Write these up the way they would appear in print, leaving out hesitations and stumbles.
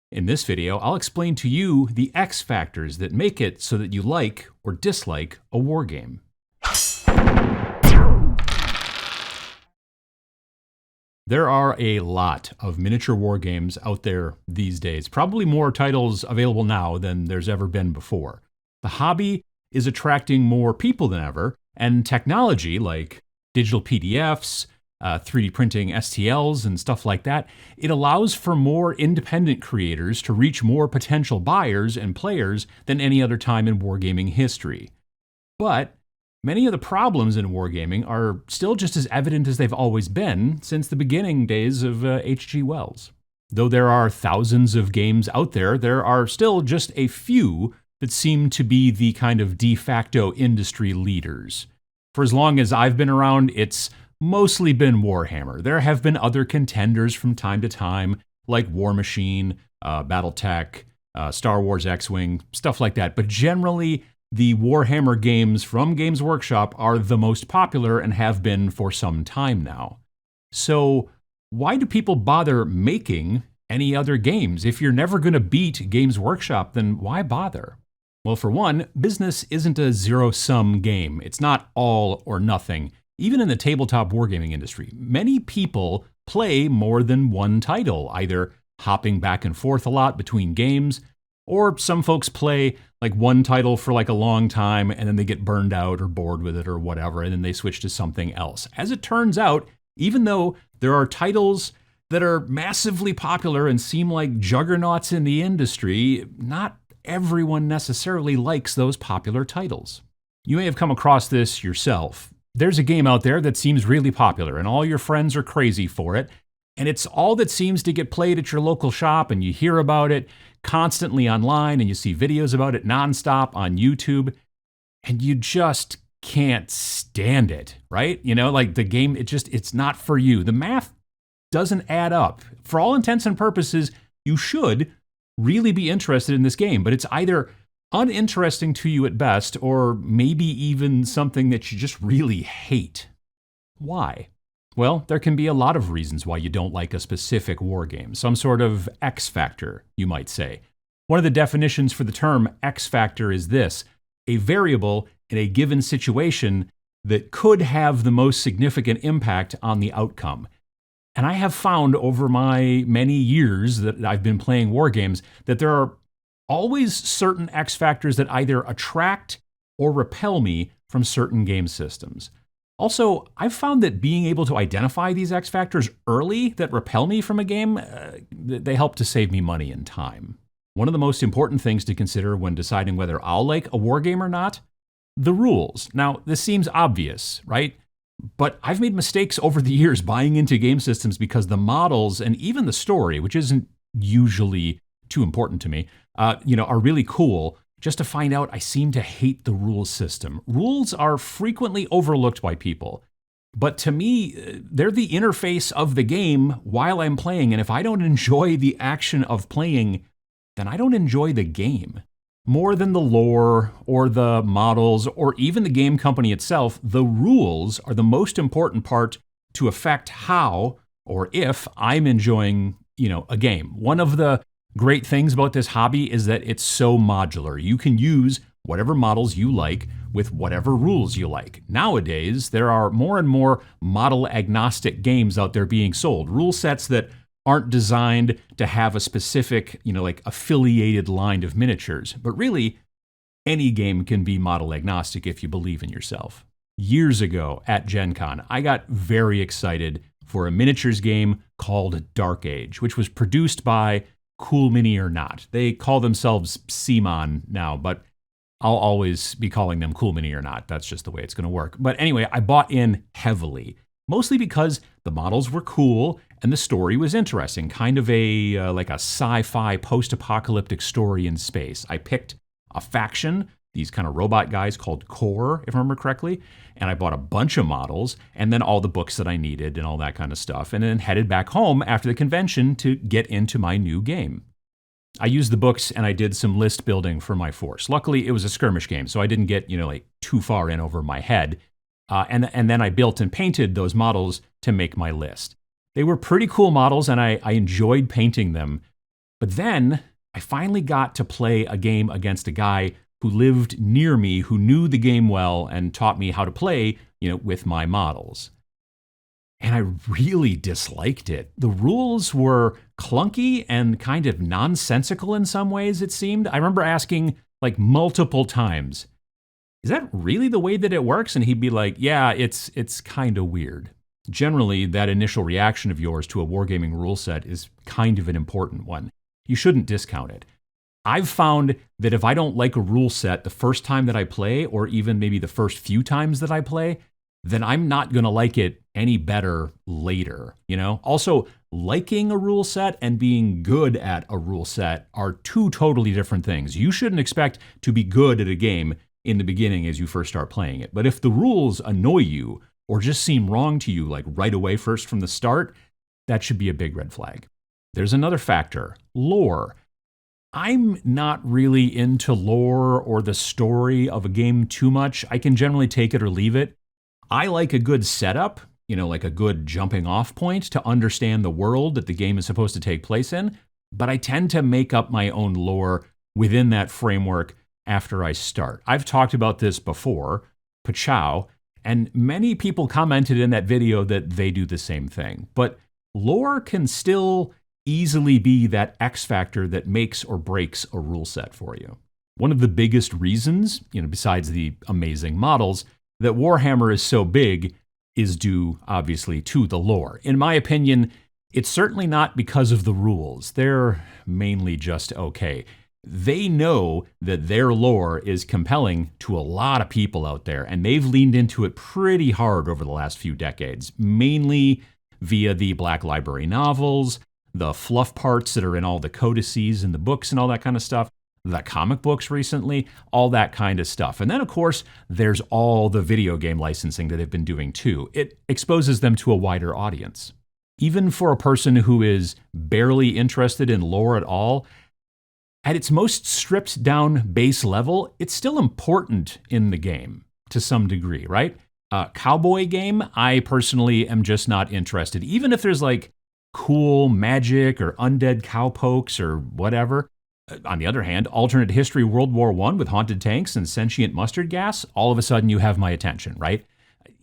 In this video, I'll explain to you the X factors that make it so that you like or dislike a wargame. There are a lot of miniature wargames out there these days, probably more titles available now than there's ever been before. The hobby is attracting more people than ever, and technology like digital PDFs, 3D printing STLs and stuff like that, it allows for more independent creators to reach more potential buyers and players than any other time in wargaming history. But many of the problems in wargaming are still just as evident as they've always been since the beginning days of H.G. Wells. Though there are thousands of games out there, there are still just a few that seem to be the kind of de facto industry leaders. For as long as I've been around, it's mostly been Warhammer. There have been other contenders from time to time, like War Machine, Battletech, Star Wars X-Wing, stuff like that. But generally, the Warhammer games from Games Workshop are the most popular and have been for some time now. So why do people bother making any other games? If you're never going to beat Games Workshop, then why bother? Well, for one, business isn't a zero-sum game. It's not all or nothing. Even in the tabletop wargaming industry, many people play more than one title, either hopping back and forth a lot between games, or some folks play like one title for like a long time and then they get burned out or bored with it or whatever, and then they switch to something else. As it turns out, even though there are titles that are massively popular and seem like juggernauts in the industry, not everyone necessarily likes those popular titles. You may have come across this yourself. There's a game out there that seems really popular and all your friends are crazy for it, and it's all that seems to get played at your local shop, and you hear about it constantly online and you see videos about it nonstop on YouTube, and you just can't stand it, right? You know, like the game, it's not for you. The math doesn't add up. For all intents and purposes, you should really be interested in this game, but it's either uninteresting to you at best, or maybe even something that you just really hate. Why? Well, there can be a lot of reasons why you don't like a specific wargame, some sort of X factor, you might say. One of the definitions for the term X factor is this: a variable in a given situation that could have the most significant impact on the outcome. And I have found over my many years that I've been playing wargames that there are always certain X factors that either attract or repel me from certain game systems. Also, I've found that being able to identify these X factors early that repel me from a game, they help to save me money and time. One of the most important things to consider when deciding whether I'll like a wargame or not, the rules. Now, this seems obvious, right? But I've made mistakes over the years buying into game systems because the models and even the story, which isn't usually too important to me, are really cool, just to find out I seem to hate the rules system. Rules are frequently overlooked by people, but to me, they're the interface of the game while I'm playing, and if I don't enjoy the action of playing, then I don't enjoy the game. More than the lore or the models or even the game company itself, the rules are the most important part to affect how or if I'm enjoying, a game. One of the great things about this hobby is that it's so modular. You can use whatever models you like with whatever rules you like. Nowadays, there are more and more model agnostic games out there being sold. Rule sets that aren't designed to have a specific, affiliated line of miniatures. But really, any game can be model agnostic if you believe in yourself. Years ago at Gen Con, I got very excited for a miniatures game called Dark Age, which was produced by Cool Mini or Not. They call themselves CMON now, but I'll always be calling them Cool Mini or Not. That's just the way it's going to work. But anyway, I bought in heavily, mostly because the models were cool and the story was interesting, kind of a sci-fi post-apocalyptic story in space. I picked a faction, these kind of robot guys called Core, if I remember correctly, and I bought a bunch of models and then all the books that I needed and all that kind of stuff, and then headed back home after the convention to get into my new game. I used the books and I did some list building for my force. Luckily, it was a skirmish game, so I didn't get, too far in over my head. And then I built and painted those models to make my list. They were pretty cool models and I enjoyed painting them, But then I finally got to play a game against a guy who lived near me, who knew the game well and taught me how to play, with my models. And I really disliked it. The rules were clunky and kind of nonsensical in some ways, it seemed. I remember asking like multiple times, is that really the way that it works? And he'd be like, yeah, it's kind of weird. Generally, that initial reaction of yours to a wargaming rule set is kind of an important one. You shouldn't discount it. I've found that if I don't like a rule set the first time that I play, or even maybe the first few times that I play, then I'm not going to like it any better later, Also, liking a rule set and being good at a rule set are two totally different things. You shouldn't expect to be good at a game in the beginning as you first start playing it. But if the rules annoy you or just seem wrong to you, like right away first from the start, that should be a big red flag. There's another factor, lore. I'm not really into lore or the story of a game too much. I can generally take it or leave it. I like a good setup, like a good jumping off point to understand the world that the game is supposed to take place in, but I tend to make up my own lore within that framework after I start. I've talked about this before, Pachow, and many people commented in that video that they do the same thing. But lore can still easily be that X factor that makes or breaks a rule set for you. One of the biggest reasons, besides the amazing models, that Warhammer is so big is due, obviously, to the lore. In my opinion, it's certainly not because of the rules. They're mainly just okay. They know that their lore is compelling to a lot of people out there, and they've leaned into it pretty hard over the last few decades, mainly via the Black Library novels, the fluff parts that are in all the codices and the books and all that kind of stuff, the comic books recently, all that kind of stuff. And then, of course, there's all the video game licensing that they've been doing too. It exposes them to a wider audience. Even for a person who is barely interested in lore at all, at its most stripped down base level, it's still important in the game to some degree, right? Cowboy game, I personally am just not interested. Even if there's like cool magic or undead cowpokes or whatever. On the other hand, alternate history World War I with haunted tanks and sentient mustard gas, all of a sudden you have my attention, right?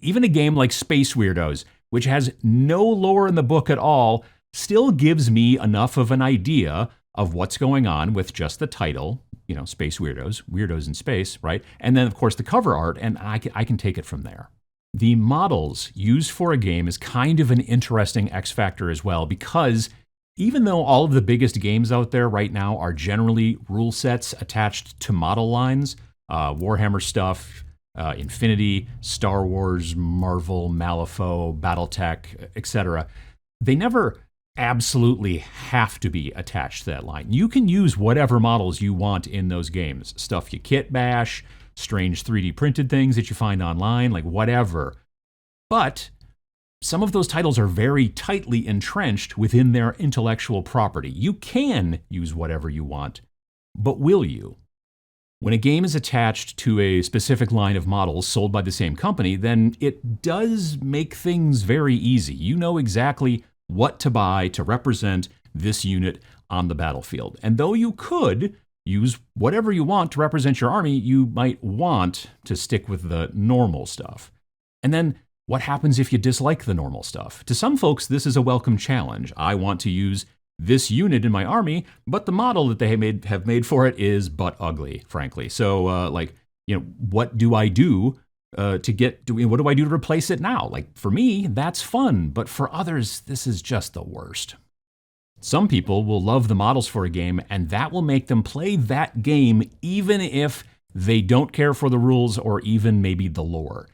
Even a game like Space Weirdos, which has no lore in the book at all, still gives me enough of an idea of what's going on with just the title, Space Weirdos, Weirdos in Space, right? And then, of course, the cover art, and I can take it from there. The models used for a game is kind of an interesting X factor as well, because even though all of the biggest games out there right now are generally rule sets attached to model lines, Warhammer stuff, Infinity, Star Wars, Marvel, Malifaux, Battletech, etc., they never absolutely have to be attached to that line. You can use whatever models you want in those games. Stuff you kit bash, strange 3D printed things that you find online, like whatever. But some of those titles are very tightly entrenched within their intellectual property. You can use whatever you want, but will you? When a game is attached to a specific line of models sold by the same company, then it does make things very easy. You know exactly what to buy to represent this unit on the battlefield. And though you could use whatever you want to represent your army, you might want to stick with the normal stuff. And then what happens if you dislike the normal stuff? To some folks, this is a welcome challenge. I want to use this unit in my army, but the model that they have made for it is butt ugly, frankly. So, what do I do what do I do to replace it now? Like, for me, that's fun, but for others, this is just the worst. Some people will love the models for a game, and that will make them play that game even if they don't care for the rules or even maybe the lore.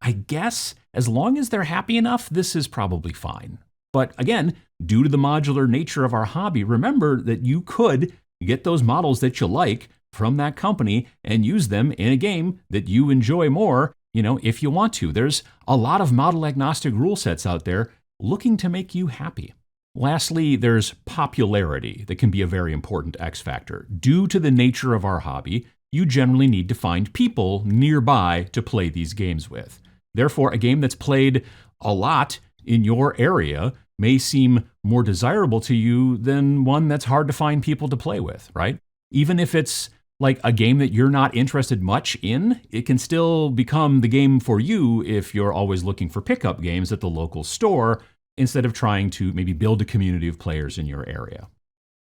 I guess as long as they're happy enough, this is probably fine. But again, due to the modular nature of our hobby, remember that you could get those models that you like from that company and use them in a game that you enjoy more, if you want to. There's a lot of model agnostic rule sets out there looking to make you happy. Lastly, there's popularity that can be a very important X factor. Due to the nature of our hobby, you generally need to find people nearby to play these games with. Therefore, a game that's played a lot in your area may seem more desirable to you than one that's hard to find people to play with, right? Even if it's like a game that you're not interested much in, it can still become the game for you if you're always looking for pickup games at the local store instead of trying to maybe build a community of players in your area.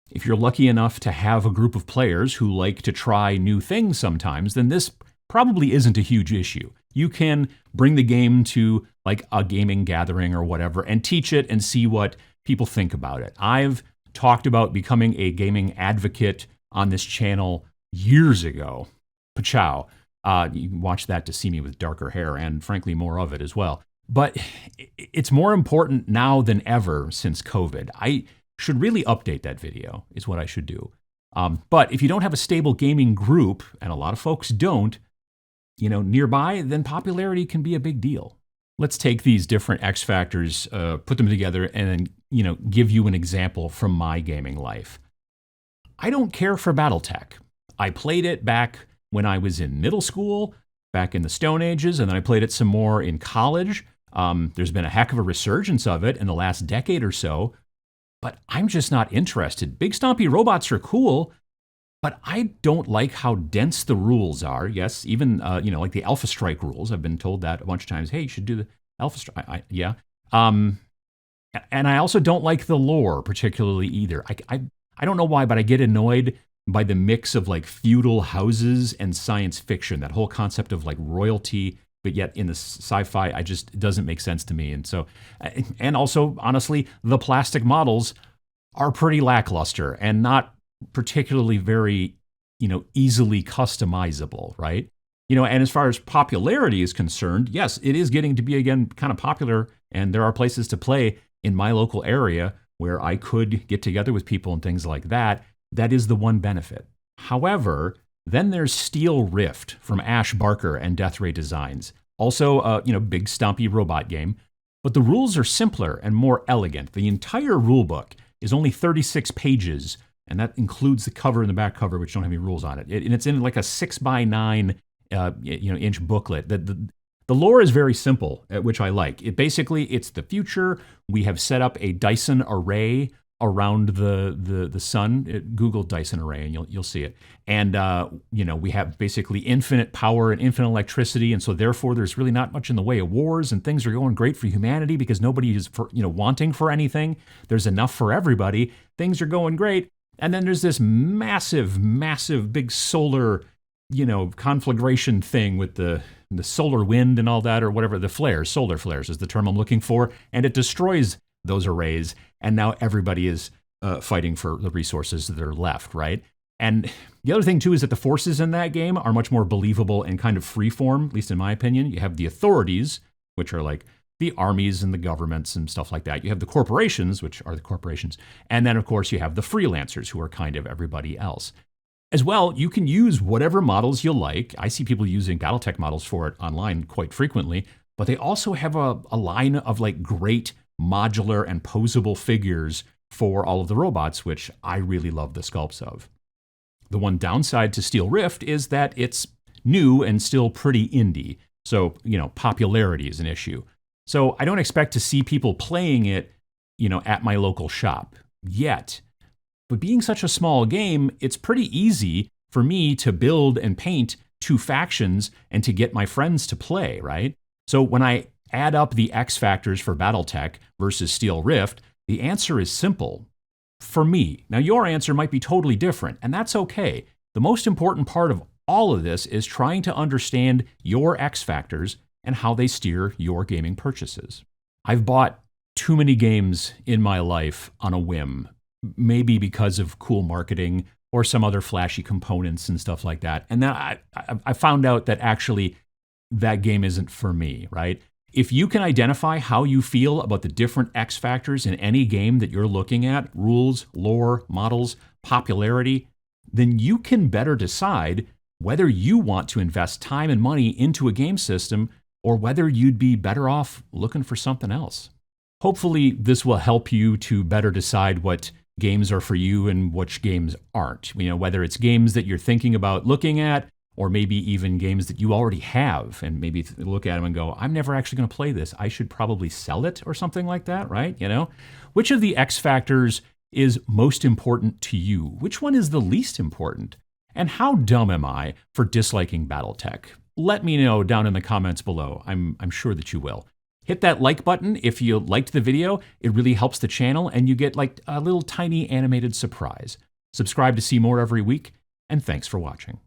If you're lucky enough to have a group of players who like to try new things sometimes, then this probably isn't a huge issue. You can bring the game to like a gaming gathering or whatever and teach it and see what people think about it. I've talked about becoming a gaming advocate on this channel years ago. Pachow. You can watch that to see me with darker hair and frankly more of it as well. But it's more important now than ever since COVID. I should really update that video, is what I should do. But if you don't have a stable gaming group, and a lot of folks don't, nearby, then popularity can be a big deal. Let's take these different X factors, put them together, and then, give you an example from my gaming life. I don't care for BattleTech. I played it back when I was in middle school, back in the Stone Ages, and then I played it some more in college. There's been a heck of a resurgence of it in the last decade or so. But I'm just not interested. Big stompy robots are cool, but I don't like how dense the rules are. Yes, even, like the Alpha Strike rules. I've been told that a bunch of times. Hey, you should do the Alpha Strike. Yeah. And I also don't like the lore particularly either. I don't know why, but I get annoyed by the mix of like feudal houses and science fiction. That whole concept of like royalty, but yet in the sci-fi, it doesn't make sense to me. And also, honestly, the plastic models are pretty lackluster and not particularly very, easily customizable, right? And as far as popularity is concerned, yes, it is getting to be, again, kind of popular, and there are places to play in my local area where I could get together with people and things like that. That is the one benefit. However, then there's Steel Rift from Ash Barker and Death Ray Designs. Also, big stompy robot game. But the rules are simpler and more elegant. The entire rulebook is only 36 pages, and that includes the cover and the back cover, which don't have any rules on it. And it's in like a 6x9 inch booklet. The lore is very simple, which I like. It's the future. We have set up a Dyson array around the sun. Google Dyson array and you'll see it. And we have basically infinite power and infinite electricity, and so therefore there's really not much in the way of wars, and things are going great for humanity because nobody is wanting for anything. There's enough for everybody. Things are going great. And then there's this massive big solar conflagration thing with the solar wind and all that, or whatever, solar flares is the term I'm looking for, and it destroys those arrays, and now everybody is fighting for the resources that are left, right? And the other thing, too, is that the forces in that game are much more believable and kind of freeform, at least in my opinion. You have the authorities, which are like the armies and the governments and stuff like that. You have the corporations, which are the corporations. And then, of course, you have the freelancers, who are kind of everybody else. As well, you can use whatever models you like. I see people using BattleTech models for it online quite frequently, but they also have a line of like great modular and posable figures for all of the robots, which I really love the sculpts of. The one downside to Steel Rift is that it's new and still pretty indie. So, popularity is an issue. So I don't expect to see people playing it, at my local shop yet. But being such a small game, it's pretty easy for me to build and paint 2 factions and to get my friends to play, right? So when I add up the X factors for BattleTech versus Steel Rift, the answer is simple. For me. Now, your answer might be totally different, and that's okay. The most important part of all of this is trying to understand your X factors and how they steer your gaming purchases. I've bought too many games in my life on a whim, maybe because of cool marketing or some other flashy components and stuff like that. And then I found out that actually that game isn't for me, right? If you can identify how you feel about the different X factors in any game that you're looking at, rules, lore, models, popularity, then you can better decide whether you want to invest time and money into a game system or whether you'd be better off looking for something else. Hopefully, this will help you to better decide what games are for you and which games aren't. Whether it's games that you're thinking about looking at, or maybe even games that you already have, and maybe look at them and go, I'm never actually going to play this. I should probably sell it or something like that, right? You know, which of the X factors is most important to you? Which one is the least important? And how dumb am I for disliking BattleTech? Let me know down in the comments below. I'm sure that you will. Hit that like button if you liked the video. It really helps the channel, and you get like a little tiny animated surprise. Subscribe to see more every week, and thanks for watching.